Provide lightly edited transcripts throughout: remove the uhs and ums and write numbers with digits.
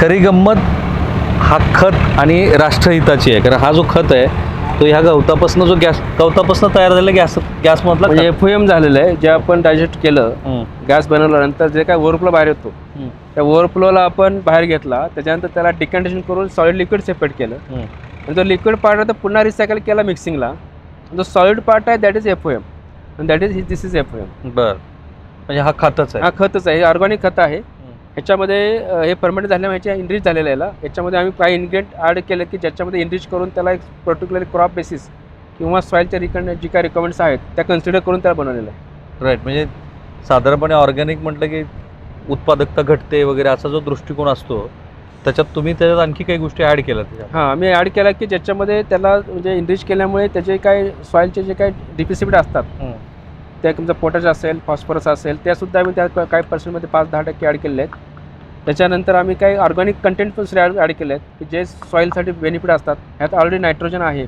खरी गंमत हा खत आणि राष्ट्रहिताची आहे. कारण हा जो खत आहे तो ह्या गवतापासून जो गवतापासून तयार झालेला गॅसमधला म्हणजे FOM झालेलं आहे. जे आपण डायजेस्ट केलं, गॅस बनवल्यानंतर जे काय ओव्हरफ्लो बाहेर येतो, त्या ओव्हरफ्लोला आपण बाहेर घेतला, त्याच्यानंतर त्याला डिकंडेशन करून सॉलिड लिक्विड सेपरेट केलं आणि तो लिक्विड पार्ट आहे तो पुन्हा रिसायकल केला मिक्सिंगला. जो सॉलिड पार्ट आहे दॅट इज FOM आणि that is this is FOM. बरं, म्हणजे हा खतच आहे. हा खतच आहे, हे ऑर्गॅनिक खत आहे. ह्याच्यामध्ये हे फर्मेंट झाल्यामुळे ह्याच्या इनरिच झालेलं आहे. याच्यामध्ये आम्ही काही इन्ग्रेडियंट ॲड केलं की ज्याच्यामध्ये इनरिच करून त्याला एक पर्टिक्युलर क्रॉप बेसिस किंवा सॉईलच्या जी काही रिक्वायरमेंट्स आहेत त्या कन्सिडर करून त्याला बनवलेलं आहे. राईट, म्हणजे साधारणपणे ऑर्गॅनिक म्हटलं की उत्पादकता घटते वगैरे असा जो दृष्टिकोन असतो, त्याच्यात तुम्ही त्याच्यात आणखी काही गोष्टी ॲड केल्या त्याच्यात. हां, आम्ही ॲड केला की ज्याच्यामध्ये त्याला म्हणजे इनरिच केल्यामुळे त्याचे काय सॉईलचे जे काही डिफिसिट असतात त्या तुमचं पोटॅश असेल, फॉस्फरस असेल, त्यासुद्धा आम्ही त्या काही पर्सेंटमध्ये 5-10% ॲड केलेले आहेत. त्याच्यानंतर आम्ही काही ऑर्गॅनिक कंटेंट पण ॲड केले आहेत की जे सॉईलसाठी बेनिफिट असतात. ह्यात ऑलरेडी नायट्रोजन आहे,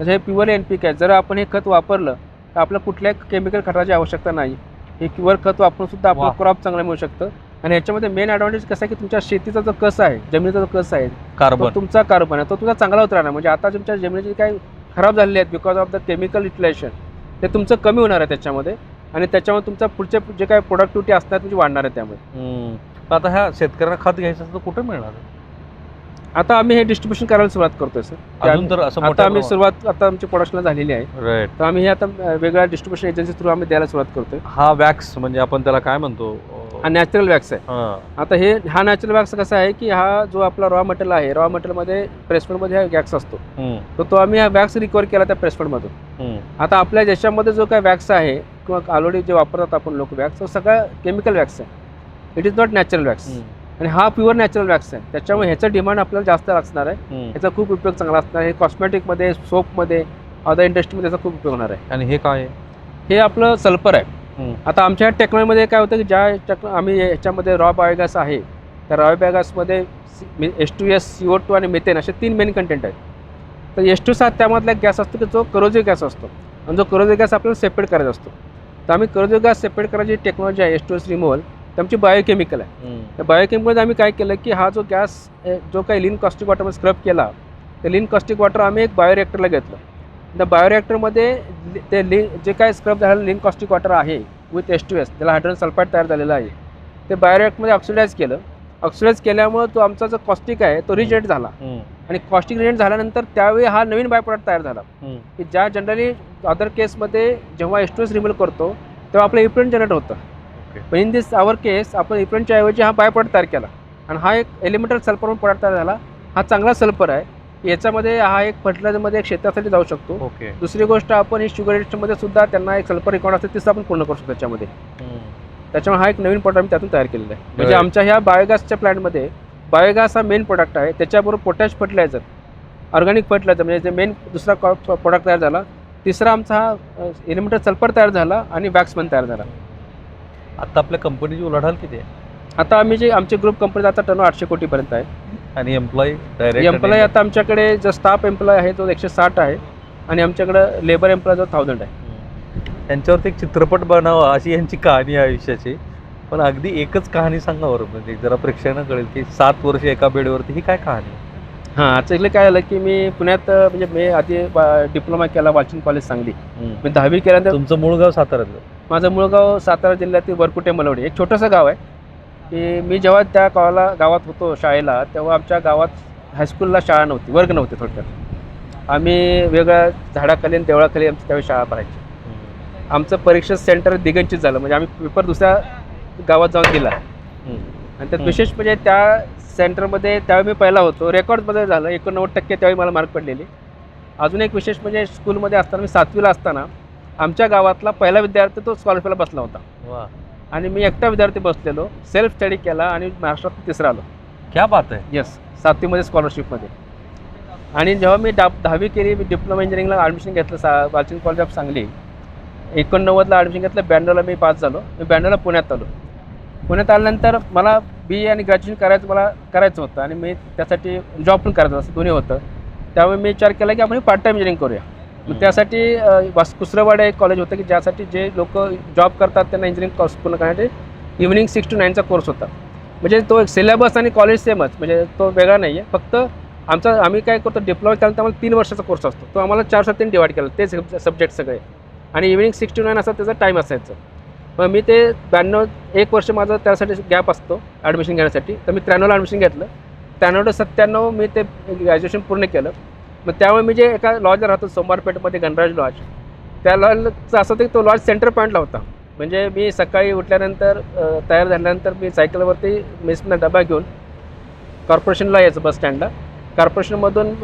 तसं हे प्युअर NPK आहे. जर आपण हे खत वापरलं तर आपलं कुठल्याही केमिकल खताची आवश्यकता नाही. हे प्युअर खत वापरून सुद्धा आपलं क्रॉप चांगलं मिळू शकतं. आणि ह्याच्यामध्ये मेन ॲडव्हान्टेज कसं आहे की तुमच्या शेतीचा जो कस आहे, जमिनीचा जो कस आहे, कार्बन, तुमचा कार्बन आहे तो तुमचा चांगला होत राहणार. म्हणजे आता तुमच्या जमिनीचे काही खराब झालेले आहेत because of the chemical utilization, ते तुमचं कमी होणार आहे त्याच्यामध्ये आणि त्याच्यामुळे तुमचा पुढचे जे काही प्रोडक्टिव्हिटी असणार तुमची वाढणार आहे. त्यामुळे आता ह्या शेतकऱ्यांना खत घ्यायचं असतं कुठे मिळणार? आता आम्ही हे डिस्ट्रीब्युशन करायला सुरुवात करतोय सर. अजून तर असं आता आम्ही सुरुवात आता आमची प्रोडक्शन झालेली आहे. राईट, तर आम्ही हे आता वेगळ्या डिस्ट्रीब्युशन एजन्सी थ्रू आम्ही द्यायला सुरुवात करतोय. हा वॅक्स म्हणजे आपण त्याला काय म्हणतो? हा नॅचरल वॅक्स आहे. आता हा नॅचरल वॅक्स कसा आहे की हा जो आपला रॉ मटेरियल आहे, रॉ मटेरियलमध्ये प्रेसमेंटमध्ये हा वॅक्स असतो, तो आम्ही हा वॅक्स रिकवर केला त्या प्रेसमेंटमधून. आता आपल्या देशामध्ये जो काय वॅक्स आहे किंवा ऑलरेडी जे वापरतात आपण लोक वॅक्स, तो सगळा केमिकल वॅक्स आहे. It is not natural wax आणि हा प्युअर नॅचरल वॅक्स आहे. त्याच्यामुळे ह्याचं डिमांड आपल्याला जास्त असणार आहे. ह्याचा खूप उपयोग चांगला असणार आहे. कॉस्मेटिकमध्ये, सोपमध्ये, अदर इंडस्ट्रीमध्ये याचा खूप उपयोग होणार आहे. आणि हे काय आहे? हे आपलं सल्फर आहे. आता आमच्या टेक्नॉलॉजीमध्ये काय होतं की ज्या आम्ही ह्याच्यामध्ये रॉ बायोगॅस आहे, त्या रॉ बायोगॅसमध्ये H2S, CO2 आणि मेथेन असे 3 मेन कंटेंट आहेत. तर H2 त्यामधला एक गॅस असतो की जो करोजिव्ह गॅस असतो आणि जो करोजिव्ह गॅस आपल्याला सेपरेट करायचा असतो. तर आम्ही करोजिव्ह गॅस सेपरेट करायची टेक्नॉलॉजी आहे H2S रिमूव्हल, तर आमची बायोकेमिकल आहे. त्या बायोकेमिकलमध्ये आम्ही काय केलं की हा जो गॅस जो काही लीन कॉस्टिक वॉटरमध्ये स्क्रब केला, ते लीन कॉस्टिक वॉटर आम्ही एक बायोरिएक्टरला घेतलं. त्या बायोरिएक्टरमध्ये ते जे काय स्क्रब झालेलं लीन कॉस्टिक वॉटर आहे विथ H2S, त्याला हायड्रोजन सल्फाईड तयार झालेला आहे, ते बायोरिएक्टरमध्ये ऑक्सिडाईज केलं. ऑक्सिडाईज केल्यामुळे तो आमचा जो कॉस्टिक आहे तो रिजेक्ट झाला आणि कॉस्टिक रिजेक्ट झाल्यानंतर त्यावेळी हा नवीन बाय प्रोडक्ट तयार झाला की ज्या जनरली अदर केसमध्ये जेव्हा H2S रिमूव्ह करतो तेव्हा आपलं इफ्लुएंट जनरेट होतं. पण इन दिस आवर केस आपण इफ्लुएंटच्या ऐवजी हा बाय प्रोडक्ट तयार केला आणि हा एक एलिमेंटल सल्फर प्रोडक्ट तयार झाला. हा चांगला सल्फर आहे. याच्यामध्ये हा एक फर्टिलायझरमध्ये एक क्षेत्रासाठी जाऊ शकतो. दुसरी गोष्ट आपण ही शुगर इंडस्ट्रीमध्ये सुद्धा त्यांना एक सल्फर रिकॉर्ड असते तीच आपण पूर्ण करू शकतो त्याच्यामध्ये. त्याच्यामुळे हा एक नवीन प्रोडक्ट आम्ही त्यातून तयार केलेला आहे. म्हणजे आमच्या ह्या बायोगॅसच्या प्लॅन्टमध्ये बायोगॅस हा मेन प्रोडक्ट आहे. त्याच्याबरोबर पोटॅश फर्टिलायझर, ऑर्गॅनिक फर्टिलायझर म्हणजे जे मेन दुसरा प्रोडक्ट तयार झाला. तिसरा आमचा हा एलिमेंटल सल्फर तयार झाला आणि वॅक्स पण तयार झाला. आता आपल्या कंपनीची उलाढाल किती आहे? आता आम्ही जे आमचे ग्रुप कंपनी आता टर्नओव्हर 800 कोटीपर्यंत आहे. आणि एम्प्लॉई आता आमच्याकडे जो स्टाफ एम्प्लॉय आहे तो 160 आहे आणि आमच्याकडे लेबर एम्प्लॉय जो 1000 आहे. त्यांच्यावरती एक चित्रपट बनावा अशी यांची कहाणी आहे आयुष्याची. पण अगदी एकच कहाणी सांगा बरं, म्हणजे जरा प्रेक्षकांना कळेल की 7 वर्ष एका बेडवरती ही काय कहाणी? हां, ॲक्च्युअली काय झालं की मी पुण्यात म्हणजे मी आधी डिप्लोमा केला वालचंद कॉलेज सांगली. मी 10वी केल्यानंतर. तुमचं मूळ गाव साताऱ्यातलं? माझं मूळ गाव सातारा जिल्ह्यातील वरकुटे मलवडी, एक छोटंसं गाव आहे. की मी जेव्हा त्या गावात होतो शाळेला तेव्हा आमच्या गावात हायस्कूलला शाळा नव्हती, वर्ग नव्हते. थोडक्यात आम्ही वेगळ्या झाडाखाली आणि देवळाखाली आमची त्यावेळी शाळा भरायची. आमचं परीक्षा सेंटर दिगंचित झालं, म्हणजे आम्ही पेपर दुसऱ्या गावात जाऊन दिला आणि त्यात विशेष म्हणजे त्या सेंटरमध्ये त्यावेळी मी पहिला होतो. रेकॉर्डमध्ये झालं 89% त्यावेळी मला मार्क पडलेले. अजून एक विशेष म्हणजे स्कूलमध्ये असताना मी 7वीला असताना आमच्या गावातला पहिला विद्यार्थी तो स्कॉलरशिपला बसला होता आणि मी एकटा विद्यार्थी बसलेलो, सेल्फ स्टडी केला आणि महाराष्ट्रात 3रा आलो. क्या बात आहे. येस, 7वीमध्ये स्कॉलरशिपमध्ये. आणि जेव्हा मी 10वी केली, मी डिप्लोमा इंजिनिअरिंगला ॲडमिशन घेतलं वालचंद कॉलेज ऑफ सांगली. 89ला ॲडमिशन घेतलं. 92ला मी पास झालो. मी 92ला पुण्यात आलो. पुण्यात आल्यानंतर मला BA आणि ग्रॅज्युएशन मला करायचं होतं आणि मी त्यासाठी जॉब पण करायचं असं दोन्ही होतं. त्यामुळे मी विचार केला की आपण पार्ट टाईम इंजिनिअरिंग करूया. मग त्यासाठी कुसरवाडा एक कॉलेज होतं की ज्यासाठी जे लोक जॉब करतात त्यांना इंजिनिअरिंग कोर्स पूर्ण करण्यासाठी इव्हनिंग 6 to 9चा कोर्स होता. म्हणजे तो सिलेबस आणि कॉलेज सेमच, म्हणजे तो वेगळा नाही आहे. फक्त आम्ही काय करतो, डिप्लोमा केल्यानंतर आम्हाला 3 वर्षाचा कोर्स असतो, तो आम्हाला 4-3 डिवाईड केला ते सब्जेक्ट सगळे, आणि इव्हिनिंग 6 to 9 असा त्याचा टाईम असायचं. मग मी ते 1 वर्ष माझं त्यासाठी गॅप असतो ॲडमिशन घेण्यासाठी, तर मी 93ला ॲडमिशन घेतलं. 93-97 मी ते ग्रॅज्युएशन पूर्ण केलं. मग त्यामुळे मी जे एका लॉजला राहतो सोमवारपेठमध्ये, गणराज लॉज, त्या लॉजचं असं होतं की तो लॉज सेंटर पॉईंटला होता. म्हणजे मी सकाळी उठल्यानंतर तयार झाल्यानंतर मी सायकलवरती मेसमधून डबा घेऊन कॉर्पोरेशनला यायचं, बस स्टँडला. कॉर्पोरेशनमधून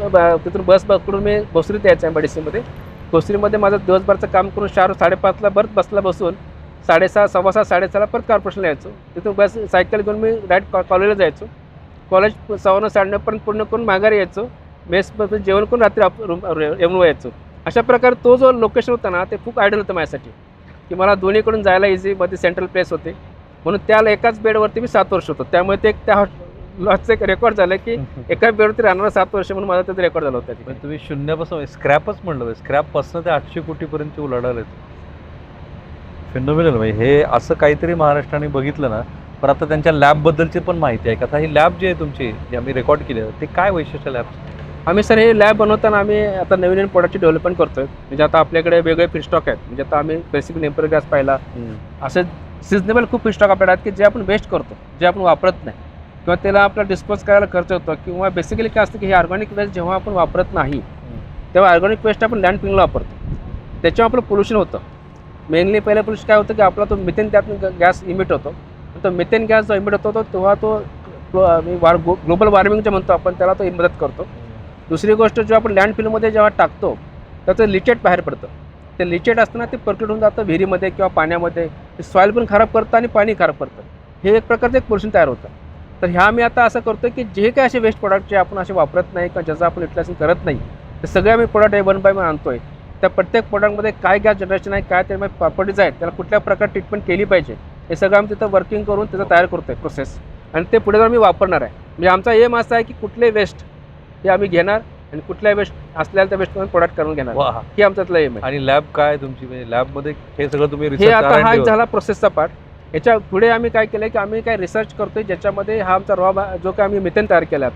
तिथून बस पकडून मी भोसरीत यायचं MIDCमध्ये. भोसरीमध्ये माझं दिवसभरचं काम करून 4-5:30ला परत बसला बसून 6:30, 6:15, 6:30ला परत कॉर्पोरेशनला यायचो. तिथून बस सायकल घेऊन मी डायरेक्ट कॉलेजला जायचो. कॉलेज 9:15 पर्यंत पूर्ण करून माघारी यायचो. मेसमध्ये जेवण करून रात्री येऊन यायचो. अशा प्रकारे तो जो लोकेशन होता ना, ते खूप आयडियल होतं माझ्यासाठी, की मला दोन्हीकडून जायला इझी, मध्ये सेंट्रल प्लेस होते. म्हणून त्याला एकाच बेडवरती मी 7 वर्ष होतो. त्यामुळे ते त्या लॉजचं एक रेकॉर्ड झालं की एका बेडवरती राहणार 7 वर्ष, म्हणून माझं त्याचं रेकॉर्ड झालं होतं. तुम्ही शून्यापासून स्क्रॅपच म्हणलं, स्क्रॅपपासून ते 800 कोटीपर्यंत उलाढाल. फिनोमिनल. म्हणजे हे असं काहीतरी महाराष्ट्राने बघितलं ना. पण आता त्यांच्या लॅबबद्दलची पण माहिती आहे का? आता ही लॅब जी आहे तुमची, जे आम्ही रेकॉर्ड केली आहे, ते काय वैशिष्ट्य लॅब? आम्ही सर हे लॅब बनवताना आम्ही आता नवीन प्रोडक्टची डेव्हलपमेंट करतोय. म्हणजे आता आपल्याकडे वेगळे फीडस्टॉक आहेत. म्हणजे आता आम्ही बेसिक नेपर गॅस पाहिला, असे सिजनेबल खूप फीडस्टॉक आपल्याकडे आहेत की जे आपण वेस्ट करतो, जे आपण वापरत नाही, किंवा त्याला आपला डिस्पोज करायला खर्च होतो. किंवा बेसिकली काय असतं की हे ऑर्गॅनिक वेस्ट जेव्हा आपण वापरत नाही, तेव्हा ऑर्गॅनिक वेस्ट आपण लँड फिलिंगला वापरतो. त्याच्यावर आपलं पोल्युशन होतं. मेनली पहिलं पोल्युशन काय होतं की आपला तो मिथेन त्यातून गॅस इमिट होतो. तो मिथेन गॅस जो इमिट होतो तेव्हा तो ग्लोबल वॉर्मिंग जे म्हणतो आपण, त्याला तो मदत करतो. दुसरी गोष्ट, जेव्हा आपण लँड फिलमध्ये जेव्हा टाकतो त्याचं लिचेट बाहेर पडतं. ते लिचेट असताना ते पर्क्युलेट होऊन जातं विहिरीमध्ये किंवा पाण्यामध्ये. सॉईल पण खराब करतं आणि पाणी खराब करतं. हे एक प्रकारचं एक पोल्युशन तयार होतं. तर ह्या मी आता असं करतो की जे काही असे वेस्ट प्रोडक्ट जे आपण असे वापरत नाही किंवा ज्याचं आपण युटिलायझेशन करत नाही, ते सगळे आम्ही प्रोडक्ट 1 by 1 आणतो आहे. त्या प्रत्येक प्रोडक्टमध्ये काय गॅस जनरेशन आहे, काय त्यामध्ये प्रॉपर्टीज आहेत, त्याला कुठल्या प्रकारे ट्रीटमेंट केली पाहिजे, हे सगळं आम्ही तिथं वर्किंग करून त्याचं तयार करतो आहे प्रोसेस. आणि ते पुढे जाऊन मी वापरणार आहे. म्हणजे आमचा एम असा आहे की कुठले वेस्ट हे आम्ही घेणार आणि कुठल्या वेस्ट असलेल्या त्या वेस्टमध्ये प्रोडक्ट करून घेणार, ही आमच्यातलं एम आहे. आणि लॅब काय तुमची? म्हणजे लॅबमध्ये हे सगळं तुम्ही हे आता हा झाला प्रोसेसचा पार्ट. याच्या पुढे आम्ही काय केलं की आम्ही काय रिसर्च करतोय, ज्याच्यामध्ये हा आमचा जो काय आम्ही मिथेन तयार केला.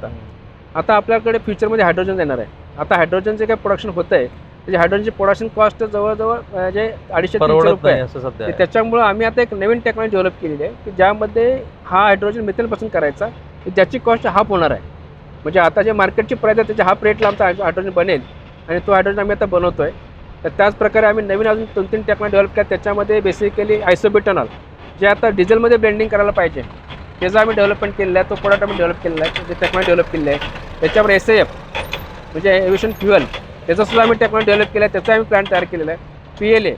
आता आपल्याकडे फ्युचरमध्ये हायड्रोजन येणार आहे. आता हायड्रोजनचे काय प्रोडक्शन होतं आहे, त्याची हायड्रोजनची प्रोडक्शन कॉस्ट जवळजवळ म्हणजे 250-300 रुपये आहे. त्याच्यामुळं आम्ही आता एक नवीन टेक्नॉलॉजी डेव्हलप केलेली आहे की ज्यामध्ये हा हायड्रोजन मिथेनपासून करायचा, ज्याची कॉस्ट हाफ होणार आहे. म्हणजे आता जे मार्केटची प्राईस आहे त्याच्या हाफ रेटला आमचा हायड्रोजन बनेल, आणि तो हायड्रोजन आम्ही आता बनवतो आहे. तर त्याच प्रकारे आम्ही नवीन अजून 2-3 टेक्नॉलॉजी डेव्हलप केल्या. त्याच्यामध्ये बेसिकली आयसोब्युटॅनॉल, जे आता डिझेलमध्ये ब्लेंडिंग करायला पाहिजे, त्याचं आम्ही डेव्हलपमेंट केलेलं आहे. तो प्रोडक्ट आम्ही डेव्हलप केलेला आहे, जे टेक्नॉलॉजी डेव्हलप केलेली आहे. त्याच्यावर SAF म्हणजे एव्हिएशन फ्युअल, त्याचंसुद्धा आम्ही टेक्नॉलॉजी डेव्हलप केलं आहे. त्याचा आम्ही प्लॅन तयार केलेला आहे. PLA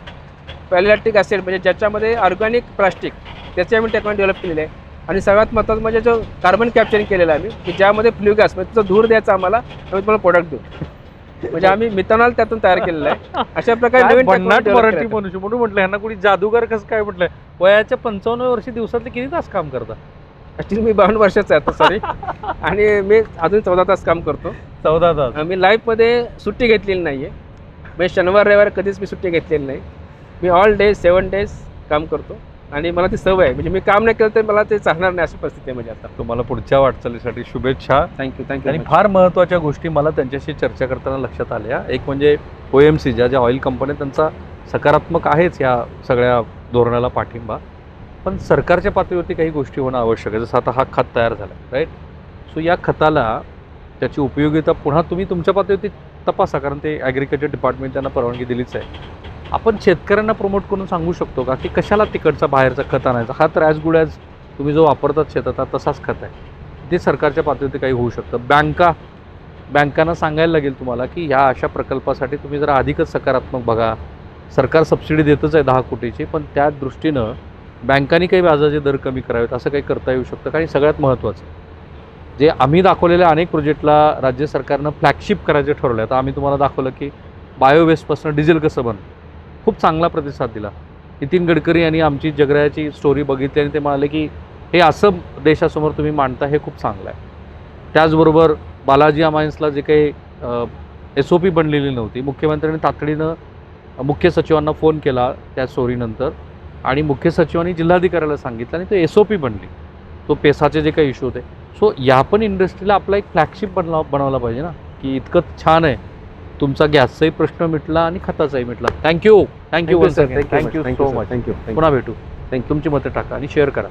पॅलिलॅक्टिक ॲसिड, म्हणजे ज्याच्यामध्ये ऑर्गॅनिक प्लास्टिक, त्याची आम्ही टेक्नॉलॉजी डेव्हलप केलेली आहे. आणि सगळ्यात महत्त्वाचं म्हणजे जो कार्बन कॅप्चरिंग केलेलं आहे आम्ही, की ज्यामध्ये फ्ल्यू गॅस म्हणजे त्याचा धूर द्यायचा आम्हाला, आम्ही तुम्हाला प्रोडक्ट देऊ. म्हणजे आम्ही मिथेनॉल त्यातून तयार केलेलं आहे. अशा प्रकारे नवीन मराठी मनुष्य म्हणून म्हटलं ह्यांना कोणी जादूगार कसं काय म्हटलंय? वयाच्या 55 वर्षी दिवसातले किती तास काम करता? ॲक्च्युली मी 52 वर्षाचा आहे आता, सॉरी. आणि मी अजून 14 तास काम करतो. 14 तास? मी लाईफमध्ये सुट्टी घेतलेली नाही आहे. म्हणजे शनिवार रविवार कधीच मी सुट्टी घेतलेली नाही. मी ऑल डे 7 days काम करतो, आणि मला ती सवय आहे. म्हणजे मी काम नाही केलं तर मला ते चालणार नाही, अशी परिस्थिती आहे. म्हणजे आता तुम्हाला पुढच्या वाटचालीसाठी शुभेच्छा. थँक्यू. आणि फार महत्त्वाच्या गोष्टी मला त्यांच्याशी चर्चा करताना लक्षात आल्या. एक म्हणजे OMC ज्या ऑइल कंपन्या, त्यांचा सकारात्मक आहेच या सगळ्या धोरणाला पाठिंबा, पण सरकारच्या पातळीवरती काही गोष्टी होणं आवश्यक आहे. जसं आता हा खत तयार झाला, राईट? सो या खताला त्याची उपयोगिता पुन्हा तुम्ही तुमच्या पातळीवरती तपासा, कारण ते ॲग्रिकल्चर डिपार्टमेंट त्यांना परवानगी दिलीच आहे. आपण शेतकऱ्यांना प्रमोट करून सांगू शकतो का की कशाला तिकडचा बाहेरचा खत आणायचा? हा तर ॲज गुड ॲज तुम्ही जो वापरतात शेतात तसाच खत आहे. ते सरकारच्या पातळीवरती काही होऊ शकतं. बँकांना सांगायला लागेल तुम्हाला की ह्या अशा प्रकल्पासाठी तुम्ही जरा अधिकच सकारात्मक बघा. सरकार सबसिडी देतच आहे 10 कोटीची, पण त्या दृष्टीनं बँकांनी काही व्याजाचे दर कमी करावेत, असं काही करता येऊ शकतं. आणि सगळ्यात महत्त्वाचं, जे आम्ही दाखवलेल्या अनेक प्रोजेक्टला राज्य सरकारनं फ्लॅगशिप करायचे ठरवलं आहे. तर आम्ही तुम्हाला दाखवलं की बायोवेस्टपासून डिझेल कसं बनतं, खूप चांगला प्रतिसाद दिला. नितीन गडकरी यांनी आमची जगरायाची स्टोरी बघितली आणि ते म्हणाले की हे असं देशासमोर तुम्ही मांडता, हे खूप चांगलं आहे. त्याचबरोबर बालाजी अमायन्सला जे काही SOP बनलेली नव्हती, मुख्यमंत्र्यांनी तातडीनं मुख्य सचिवांना फोन केला त्या स्टोरीनंतर, आणि मुख्य सचिवांनी जिल्हाधिकाऱ्याला सांगितलं आणि तो SOP बनली. तो पेसाचे जे काही इश्यू होते. सो या पण इंडस्ट्रीला आपला एक फ्लॅगशिप बनवला पाहिजे ना, की इतकं छान आहे, तुमचा गॅसचाही प्रश्न मिटला आणि खताचाही मिटला. Thank you Thank you, sir. Thank you so much. Thank you. पुन्हा भेटू. तुमची मतं टाका आणि शेअर करा.